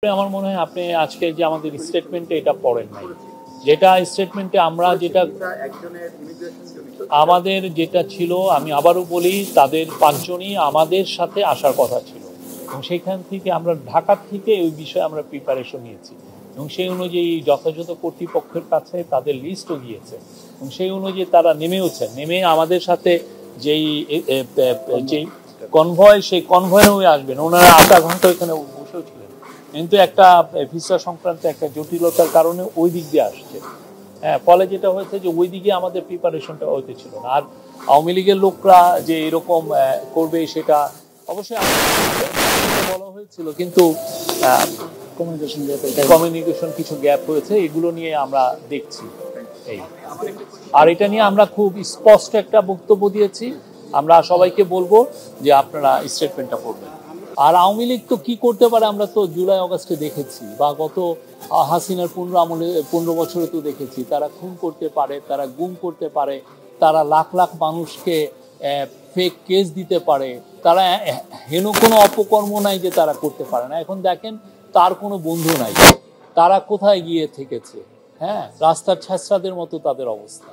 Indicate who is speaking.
Speaker 1: আমার মনে হয় আপনি আজকে যে আমাদের স্টেটমেন্টে এটা পড়েন নাই, যেটা স্টেটমেন্টে আমরা যেটা আমাদের যেটা ছিল, আমি আবারও বলি, তাদের 5 জনই আমাদের সাথে আসার কথা ছিল এবং সেখান থেকে আমরা ঢাকা থেকে ওই বিষয়ে আমরা প্রিপারেশন নিয়েছি এবং সেই অনুযায়ী যথাযথ কর্তৃপক্ষের কাছে তাদের লিস্টও গিয়েছে এবং সেই অনুযায়ী তারা নেমে আমাদের সাথে যেই যেই কনভয়, সেই কনভয়ে আসবেন। ওনারা আধা ঘন্টা ওইখানে বসেও ছিলেন, কিন্তু একটা ভিসা সংক্রান্ত একটা জটিলতার কারণে ওই দিক দিয়ে আসছে। হ্যাঁ, ফলে যেটা হয়েছে যে ওই দিকে আমাদের প্রিপারেশনটা হইতে ছিল না। আর আওয়ামী লীগের লোকরা যে এরকম করবে সেটা অবশ্যই বলা হয়েছিল, কিন্তু কমিউনিকেশন কিছু গ্যাপ হয়েছে, এগুলো নিয়ে আমরা দেখছি। এই আর এটা নিয়ে আমরা খুব স্পষ্ট একটা বক্তব্য দিয়েছি, আমরা সবাইকে বলবো যে আপনারা স্টেটমেন্টটা পড়বেন। আর আওয়ামী লীগ তো কি করতে পারে আমরা তো জুলাই আগস্টে দেখেছি, বা গত হাসিনার 15 বছরে তো দেখেছি। তারা খুন করতে পারে, তারা গুম করতে পারে, তারা লাখ লাখ মানুষকে ফেক কেস দিতে পারে, তারা হেন কোনো অপকর্ম নাই যে তারা করতে পারে না। এখন দেখেন, তার কোনো বন্ধু নাই, তারা কোথায় গিয়ে থেকেছে। হ্যাঁ, রাস্তার ছ্যাঁচড়াদের মতো তাদের অবস্থা।